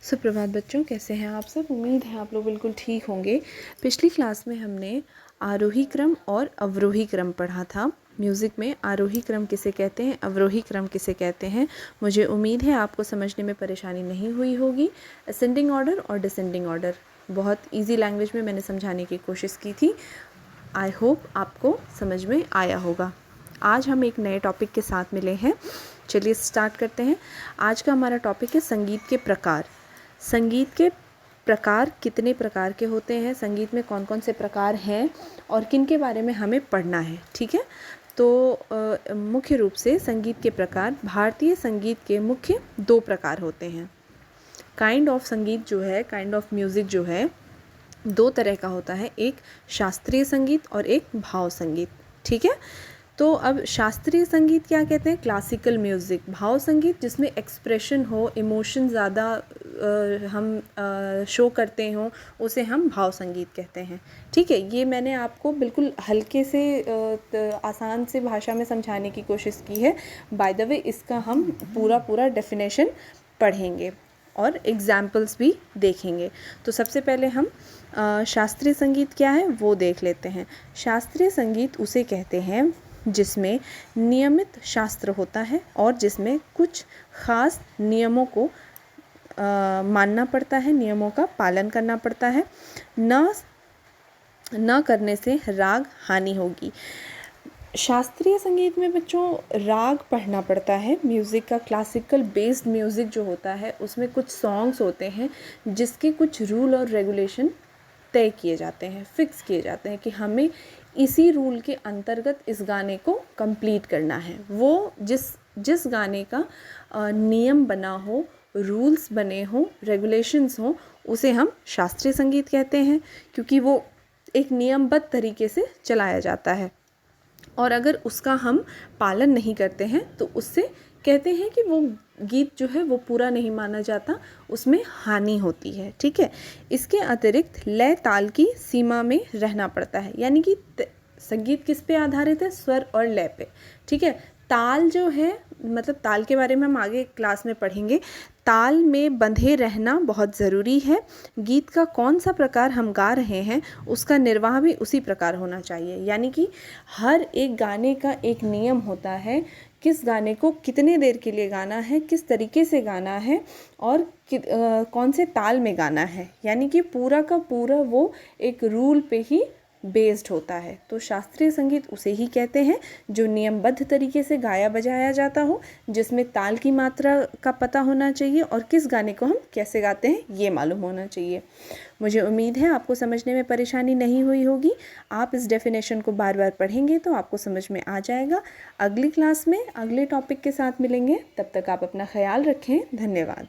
सुप्रभात बच्चों, कैसे हैं आप सब। उम्मीद है आप लोग बिल्कुल ठीक होंगे। पिछली क्लास में हमने आरोही क्रम और अवरोही क्रम पढ़ा था। म्यूज़िक में आरोही क्रम किसे कहते हैं, अवरोही क्रम किसे कहते हैं। मुझे उम्मीद है आपको समझने में परेशानी नहीं हुई होगी। असेंडिंग ऑर्डर और डिसेंडिंग ऑर्डर बहुत ईजी लैंग्वेज में मैंने समझाने की कोशिश की थी। आई होप आपको समझ में आया होगा। आज हम एक नए टॉपिक के साथ मिले हैं। चलिए स्टार्ट करते हैं। आज का हमारा टॉपिक है संगीत के प्रकार। संगीत के प्रकार कितने प्रकार के होते हैं, संगीत में कौन कौन से प्रकार हैं और किन के बारे में हमें पढ़ना है। ठीक है, तो मुख्य रूप से संगीत के प्रकार, भारतीय संगीत के मुख्य 2 प्रकार होते हैं। काइंड ऑफ संगीत जो है, काइंड ऑफ म्यूज़िक जो है 2 तरह का होता है, एक शास्त्रीय संगीत और एक भाव संगीत। ठीक है, तो अब शास्त्रीय संगीत क्या कहते हैं, क्लासिकल म्यूज़िक। भाव संगीत जिसमें एक्सप्रेशन हो, इमोशन ज़्यादा हम शो करते हों, उसे हम भाव संगीत कहते हैं। ठीक है, ये मैंने आपको बिल्कुल हल्के से आसान से भाषा में समझाने की कोशिश की है। बाय द वे इसका हम पूरा डेफिनेशन पढ़ेंगे और एग्जाम्पल्स भी देखेंगे। तो सबसे पहले हम शास्त्रीय संगीत क्या है वो देख लेते हैं। शास्त्रीय संगीत उसे कहते हैं जिसमें नियमित शास्त्र होता है और जिसमें कुछ खास नियमों को मानना पड़ता है, नियमों का पालन करना पड़ता है। न करने से राग हानि होगी। शास्त्रीय संगीत में बच्चों राग पढ़ना पड़ता है। म्यूज़िक का क्लासिकल बेस्ड म्यूज़िक जो होता है उसमें कुछ सॉन्ग्स होते हैं जिसके कुछ रूल और रेगुलेशन तय किए जाते हैं, फिक्स किए जाते हैं कि हमें इसी रूल के अंतर्गत इस गाने को कंप्लीट करना है। वो जिस गाने का नियम बना हो, रूल्स बने हों, रेगुलेशंस हों, उसे हम शास्त्रीय संगीत कहते हैं, क्योंकि वो एक नियमबद्ध तरीके से चलाया जाता है और अगर उसका हम पालन नहीं करते हैं तो उससे कहते हैं कि वो गीत जो है वो पूरा नहीं माना जाता, उसमें हानि होती है। ठीक है, इसके अतिरिक्त लय ताल की सीमा में रहना पड़ता है, यानी कि संगीत किस पे आधारित है, स्वर और लय पे। ठीक है, ताल जो है, मतलब ताल के बारे में हम आगे क्लास में पढ़ेंगे। ताल में बंधे रहना बहुत ज़रूरी है। गीत का कौन सा प्रकार हम गा रहे हैं उसका निर्वाह भी उसी प्रकार होना चाहिए, यानी कि हर एक गाने का एक नियम होता है, किस गाने को कितने देर के लिए गाना है, किस तरीके से गाना है और कौन से ताल में गाना है, यानी कि पूरा का पूरा वो एक रूल पे ही बेस्ड होता है। तो शास्त्रीय संगीत उसे ही कहते हैं जो नियमबद्ध तरीके से गाया बजाया जाता हो, जिसमें ताल की मात्रा का पता होना चाहिए और किस गाने को हम कैसे गाते हैं ये मालूम होना चाहिए। मुझे उम्मीद है आपको समझने में परेशानी नहीं हुई होगी। आप इस डेफिनेशन को बार बार पढ़ेंगे तो आपको समझ में आ जाएगा। अगली क्लास में अगले टॉपिक के साथ मिलेंगे, तब तक आप अपना ख्याल रखें। धन्यवाद।